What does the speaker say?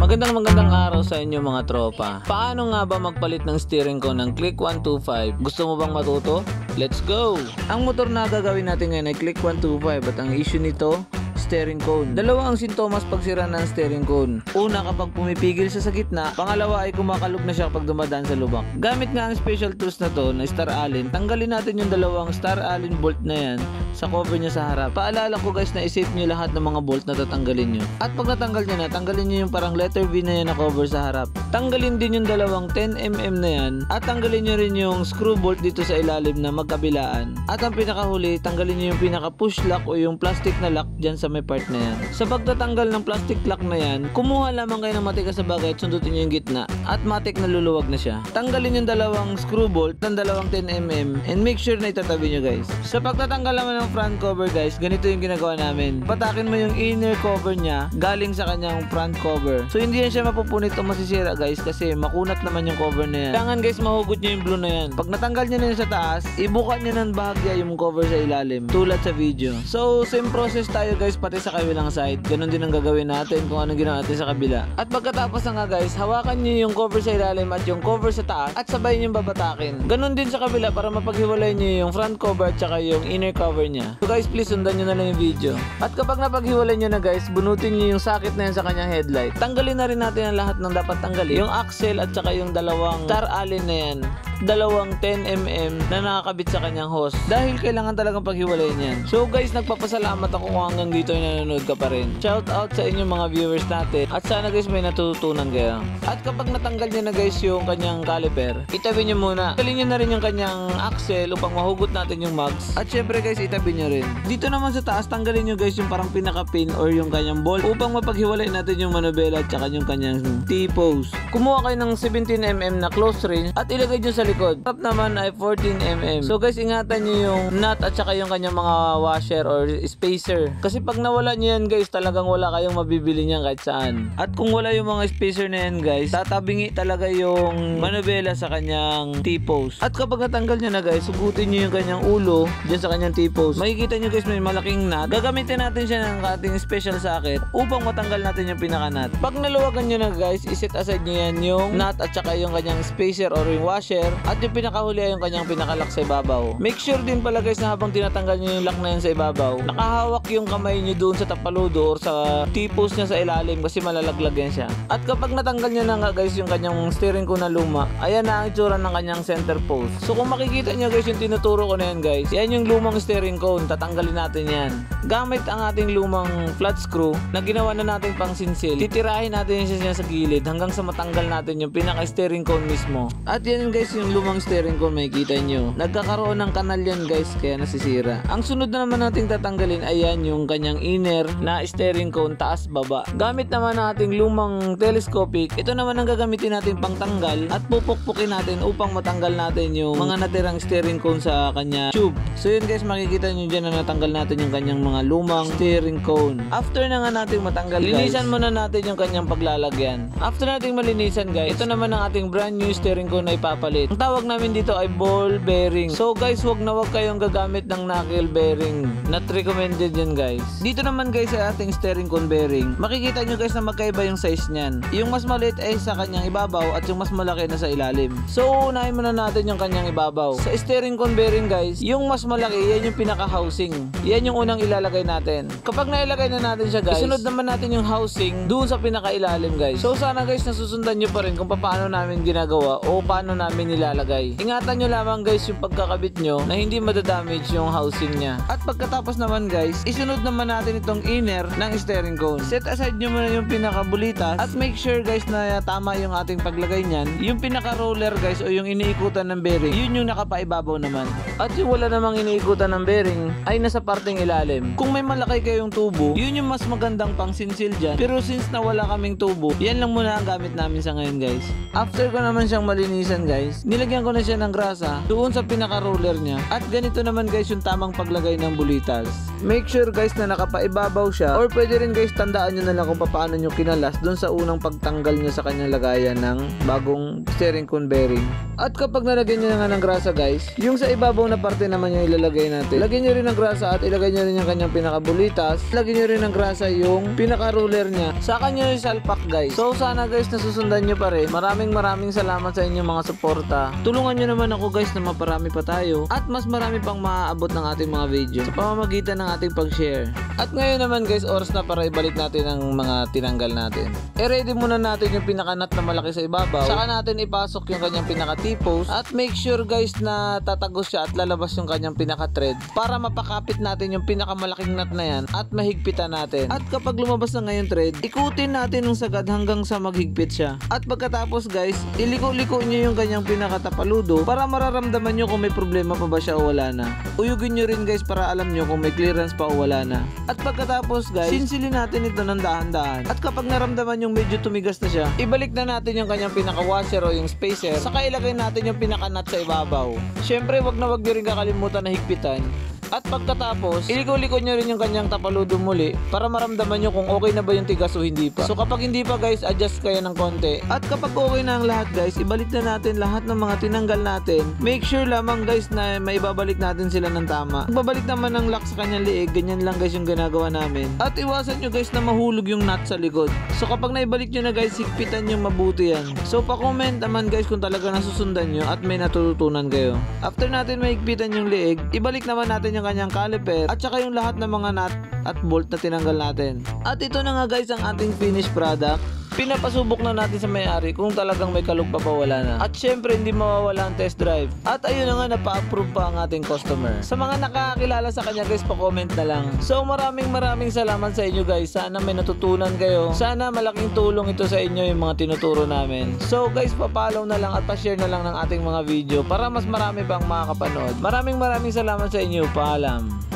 Magandang araw sa inyo mga tropa. Paano nga ba magpalit ng steering ko ng Click 125? Gusto mo bang matuto? Let's go! Ang motor na gagawin natin ngayon ay Click 125 at ang issue nito, steering cone. Dalawa ang sintomas pag sira ng steering cone. Una, kapag pumipigil siya sa gitna. Pangalawa ay kumakalog na siya kapag dumadaan sa lubak. Gamit nga ang special tools na to na Star Allen, tanggalin natin yung dalawang Star Allen bolt na yan sa cover niya sa harap. Paalala ko guys na isave nyo lahat ng mga bolt na tatanggalin nyo. At pag natanggal nyo na, tanggalin nyo yung parang letter V na yan na cover sa harap. Tanggalin din yung dalawang 10mm na yan. At tanggalin nyo rin yung screw bolt dito sa ilalim na magkabilaan. At ang pinakahuli, tanggalin nyo yung pinaka push lock o yung plastic na lock dyan sa may part na yan. Sa pagtatanggal ng plastic lock na yan, kumuha lamang kayo ng matigas na bagay at sundutin nyo yung gitna. At matik na luluwag na siya. Tanggalin yung dalawang screw bolt ng dalawang 10mm and make sure na itatabi nyo guys. Sa pagtatanggal naman ng front cover guys, ganito yung ginagawa namin. Patakin mo yung inner cover niya galing sa kanyang front cover. So hindi yan siya mapupunit o masisira guys kasi makunat naman yung cover na yan. Kailangan guys mahugot nyo yung blue na yan. Pag natanggal nyo na yun sa taas, ibuka nyo ng bahagya yung cover sa ilalim tulad sa video. So same process tayo guys pati sa kabilang side. Ganon din ang gagawin natin kung anong ginawa natin sa kabila. At pagkatapos na nga guys, hawakan nyo yung cover sa ilalim at yung cover sa taas at sabay nyo babatakin. Ganon din sa kabila para mapaghiwalay nyo yung front cover at saka yung inner cover niya. So guys, please sundan nyo na lang yung video. At kapag napaghiwalay nyo na guys, bunutin nyo yung socket na yan sa kanyang headlight. Tanggalin na rin natin ang lahat ng dapat tanggalin. Yung axle at saka yung dalawang Star Allen na yan. Dalawang 10mm na nakakabit sa kanyang hose dahil kailangan talagang paghiwalayin yan. So guys, nagpapasalamat ako kung hanggang dito ay nanonood ka pa rin. Shout out sa inyong mga viewers natin at sana guys may natutunan kayo. At kapag natanggal nyo na guys yung kanyang caliper, itabi nyo muna. Tanggalin nyo na rin yung kanyang axle upang mahugot natin yung mags. At syempre guys, itabi nyo rin. Dito naman sa taas, tanggalin nyo guys yung parang pinaka-pin or yung kanyang bolt upang mapaghiwalay natin yung manubela at saka yung kanyang T-pose. Kumuha kayo ng 17mm na close range at ilagay nyo sa likod. Harap naman ay 14mm. So guys, ingatan nyo yung nut at saka yung kanyang mga washer or spacer. Kasi pag nawala nyo yan guys, talagang wala kayong mabibili niyan kahit saan. At kung wala yung mga spacer na yan guys, tatabingi talaga yung manubela sa kanyang T-pose. At kapag natanggal nyo na guys, sugutin nyo yung kanyang ulo dyan sa kanyang T-pose. Makikita nyo guys may malaking nut. Gagamitin natin siya ng ating special socket upang matanggal natin yung pinaka-nut. Pag naluwagan nyo na guys, iset aside nyo yan yung nut at saka yung kanyang spacer or yung washer at yung pinakahuli ay yung kanyang pinaka-lock sa ibabaw. Make sure din pala guys na habang tinatanggal nyo yung lock na yan sa ibabaw, nakahawak yung kamay nyo doon sa tapaludo or sa T-pose niya sa ilalim kasi malalaglag yan siya. At kapag natanggal nyo na nga guys yung kanyang steering ko na luma, ayan na ang itsura ng kanyang center post. So kung makikita nyo guys yung tinuturo ko na yan guys, yan yung lumang steering cone, tatanggalin natin yan. Gamit ang ating lumang flat screw na ginawa na natin pang sinsil, titirahin natin siya sa gilid hanggang sa matanggal natin yung pinaka-steering cone mismo. At yan guys yung lumang steering cone, makikita nyo. Nagkakaroon ng kanal yan guys kaya nasisira. Ang sunod na naman nating tatanggalin ay yan yung kanyang inner na steering cone taas baba. Gamit naman nating lumang telescopic, ito naman ang gagamitin natin pang tanggal at pupukpukin natin upang matanggal natin yung mga natirang steering cone sa kanya tube. So yun guys, makikita nyo dyan na natanggal natin yung kanyang mga lumang steering cone. After na nga natin matanggal guys, linisan muna natin yung kanyang paglalagyan. After nating malinisan guys, ito naman ang ating brand new steering cone na ipapalit. Ang tawag namin dito ay ball bearing. So guys, wag na wag kayong gagamit ng knuckle bearing. Not recommended yan guys. Dito naman guys sa ating steering cone bearing, makikita nyo guys na magkaiba yung size niyan. Yung mas maliit ay sa kanyang ibabaw at yung mas malaki na sa ilalim. So unahin muna natin yung kanyang ibabaw. Sa steering cone bearing guys, yung mas malaki, yan yung pinaka housing. Yan yung unang ilalagay natin. Kapag nailagay na natin siya guys, isunod naman natin yung housing doon sa pinaka ilalim guys. So sana guys nasusundan nyo pa rin kung paano namin ginagawa o paano namin nilalagay. Ingatan nyo lamang guys yung pagkakabit nyo na hindi madadamage yung housing niya. At pagkatapos naman guys, isunod naman natin itong inner ng steering cone. Set aside nyo muna yung pinakabulitas at make sure guys na tama yung ating paglagay niyan. Yung pinaka roller guys o yung iniikutan ng bearing, yun yung nakapaibabaw naman. At yung wala namang iniikutan ng bearing ay nasa parteng ilalim. Kung may malaki kayong tubo, yun yung mas magandang pang sinsil dyan. Pero since na wala kaming tubo, yan lang muna ang gamit namin sa ngayon guys. After ko naman siyang malinisan guys, nilagyan ko na siya ng grasa doon sa pinaka-roller niya. At ganito naman guys yung tamang paglagay ng bulitas. Make sure guys na nakapaibabaw siya, or pwede rin guys tandaan nyo na lang kung paano nyo kinalas doon sa unang pagtanggal nyo sa kanyang lagayan ng bagong steering cone bearing. At kapag nalagyan nyo na nga ng grasa guys, yung sa ibabaw na parte naman yung ilalagay natin. Lagyan nyo rin ng grasa at ilagay nyo rin yung kanyang pinaka-bulitas. Lagyan nyo rin ng grasa yung pinaka-roller niya. Saka nyo yung salpak guys. So sana guys nasusundan nyo pa rin. Maraming salamat sa inyong mga suporta. Tulungan nyo naman ako guys na maparami pa tayo at mas marami pang maaabot ng ating mga video sa pamamagitan ng ating pag-share. At ngayon naman guys, oras na para ibalik natin ang mga tinanggal natin. I-ready muna natin yung pinaka-nut na malaki sa ibabaw. Saka natin ipasok yung kanyang pinaka-T-post at make sure guys na tatagos siya at lalabas yung kanyang pinaka-thread para mapakapit natin yung pinakamalaking nut na yan at mahigpitan natin. At kapag lumabas na ngayon thread, ikutin natin ng sagad hanggang sa maghigpit siya. At pagkatapos guys, iliko-liko nyo yung kanyang pinakatapaludo para mararamdaman nyo kung may problema pa ba siya o wala na. Uyugin nyo rin guys para alam nyo kung may clearance pa o wala na. At pagkatapos guys, sinsilin natin ito ng dahan-dahan. At kapag naramdaman yung medyo tumigas na siya, ibalik na natin yung kanyang pinaka-washer o yung spacer, saka ilagay natin yung pinaka-nut sa ibabaw. Syempre wag nyo rin kakalimutan na higpitan. At pagkatapos, iliko-liko nyo rin yung kanyang tapaludo muli para maramdaman nyo kung okay na ba yung tigas o hindi pa. So kapag hindi pa guys, adjust kayo ng konti. At kapag okay na ang lahat guys, ibalik na natin lahat ng mga tinanggal natin. Make sure lamang guys na maibabalik natin sila ng tama. Pagbabalik naman ng lock sa kanyang liig, ganyan lang guys yung ginagawa namin. At iwasan nyo guys na mahulog yung nut sa likod. So kapag naibalik nyo na guys, higpitan nyo mabuti yan. So pa-comment naman guys kung talaga nasusundan nyo at may natututunan kayo. After natin mahigpitan yung liig, ibalik naman natin yung kanyang caliper at saka yung lahat ng mga nut at bolt na tinanggal natin. At ito na nga guys ang ating finished product. Pinapasubok na natin sa may-ari kung talagang may kalug pa wala na. At syempre hindi mawawala ang test drive. At ayun na nga, napa-approve pa ang ating customer. Sa mga nakakilala sa kanya guys, pa-comment na lang. So maraming salamat sa inyo guys. Sana may natutunan kayo. Sana malaking tulong ito sa inyo yung mga tinuturo namin. So guys, pa-follow na lang at pa-share na lang ng ating mga video para mas marami pang makakapanood. Maraming salamat sa inyo. Paalam.